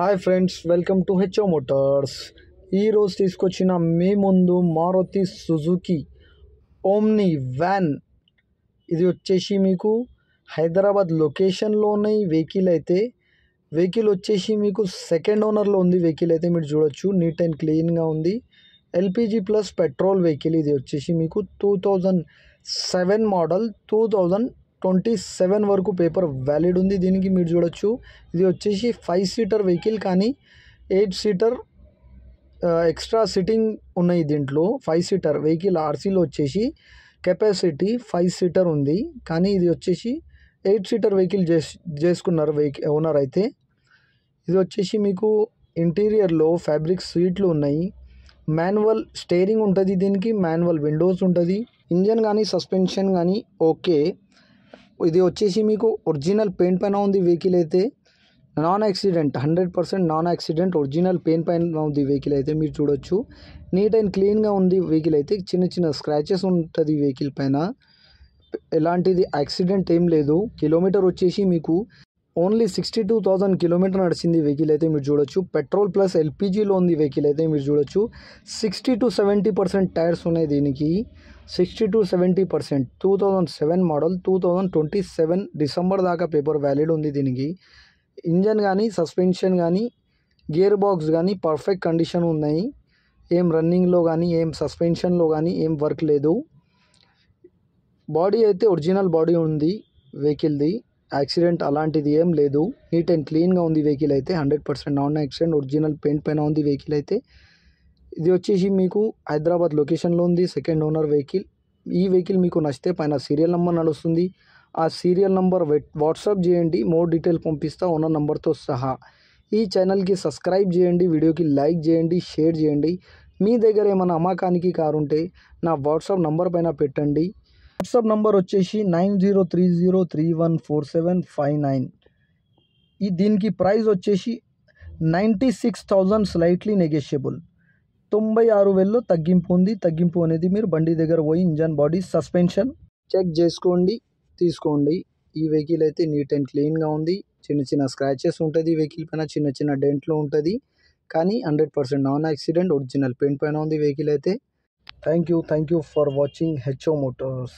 Hi friends, welcome to HO Motors. ఈరోజు తీసుకొచ్చిన మీ ముందు మారుతి సుజుకి ఓమ్ని వ్యాన్. ఇది వచ్చేసి మీకు హైదరాబాద్ లొకేషన్లో ఉన్నాయి. వెహికల్ వచ్చేసి మీకు సెకండ్ ఓనర్లో ఉంది. వెహికల్ అయితే మీరు చూడొచ్చు, నీట్ అండ్ క్లీన్గా ఉంది. LPG plus petrol vehicle. ఇది వచ్చేసి మీకు 2007 మోడల్, 2027 వరకు పేపర్ వ్యాలిడ్ ఉంది. దీనికి మీరు చూడొచ్చు, ఇది వచ్చేసి 5 సీటర్ వెహికల్, కానీ 8 సీటర్ ఎక్స్ట్రా సిట్టింగ్ ఉన్నాయి. దీంట్లో 5 సీటర్ వెహికల్ ఆర్సీలో వచ్చేసి కెపాసిటీ 5 సీటర్ ఉంది, కానీ ఇది వచ్చేసి 8 సీటర్ వెహికల్ చేసుకున్నారు ఓనర్ అయితే. ఇది వచ్చేసి మీకు ఇంటీరియర్లో ఫ్యాబ్రిక్ సీట్లు ఉన్నాయి. మాన్యువల్ స్టీరింగ్ ఉంటుంది, దీనికి మాన్యువల్ విండోస్ ఉంటుంది. ఇంజన్ కానీ సస్పెన్షన్ కానీ ఓకే. ఇది వచ్చేసి మీకు ఒరిజినల్ పెయింట్ పైన ఉంది. వెహికల్ అయితే non accident, 100% non accident, original paint పైన ఉంది. వెహికల్ అయితే మీరు చూడొచ్చు, నీట్ అండ్ క్లీన్గా ఉంది. వెహికల్ అయితే చిన్న చిన్న స్క్రాచెస్ ఉంటుంది వెహికల్ పైన, ఎలాంటిది యాక్సిడెంట్ ఏం లేదు. కిలోమీటర్ వచ్చేసి మీకు ఓన్లీ 62,000 కిలోమీటర్ నడిచింది వెహికల్ అయితే మీరు చూడొచ్చు. పెట్రోల్ ప్లస్ ఎల్పిజిలో ఉంది వెహికల్ అయితే మీరు చూడొచ్చు. 60-70% టైర్స్ ఉన్నాయి దీనికి, 60-70%. 2007 మోడల్, 2027 డిసెంబర్ దాకా పేపర్ వ్యాలిడ్ ఉంది దీనికి. ఇంజన్ కానీ సస్పెన్షన్ కానీ గేర్ బాక్స్ కానీ పర్ఫెక్ట్ కండిషన్ ఉన్నాయి. ఏం రన్నింగ్లో కానీ ఏం సస్పెన్షన్లో కానీ ఏం వర్క్ లేదు. బాడీ అయితే ఒరిజినల్ బాడీ ఉంది వెహికల్ది, యాక్సిడెంట్ అలాంటిది ఏం లేదు. నీట్ అండ్ క్లీన్గా ఉంది వెహికల్ అయితే, 100% నాన్ యాక్సిడెంట్, ఒరిజినల్ పెయింట్ పైన ఉంది వెహికల్ అయితే. ఇది వచ్చేసి మీకు హైదరాబాద్ లొకేషన్లో ఉంది, సెకండ్ ఓనర్ వెహికల్. ఈ వెహికల్ మీకు నచ్చితే పైన సీరియల్ నెంబర్ నడుస్తుంది, ఆ సీరియల్ నెంబర్ వాట్సాప్ చేయండి, మోర్ డీటెయిల్ పంపిస్తా ఓనర్ నెంబర్తో సహా. ఈ ఛానల్కి సబ్స్క్రైబ్ చేయండి, వీడియోకి లైక్ చేయండి, షేర్ చేయండి. మీ దగ్గర ఏమైనా అమ్మకానికి కారు ఉంటే నా వాట్సాప్ నంబర్ పైన పెట్టండి. వాట్సాప్ నంబర్ వచ్చేసి 9030314759. దీనికి ప్రైస్ వచ్చేసి 96,000, స్లైట్లీ నెగోషియబుల్. 96,000 తగ్గింపు ఉంది. తగ్గింపు అనేది మీరు బండి దగ్గర పోయి ఇంజన్ బాడీ సస్పెన్షన్ చెక్ చేసుకోండి, తీసుకోండి. ఈ వెహికల్ అయితే నీట్ అండ్ క్లీన్గా ఉంది. చిన్న చిన్న స్క్రాచెస్ ఉంటుంది వెహికల్ పైన, చిన్న చిన్న డెంట్లో ఉంటుంది, కానీ 100% నాన్ యాక్సిడెంట్, ఒరిజినల్ పెయింట్ పైన ఉంది వెహికల్ అయితే. Thank you for watching HO Motors.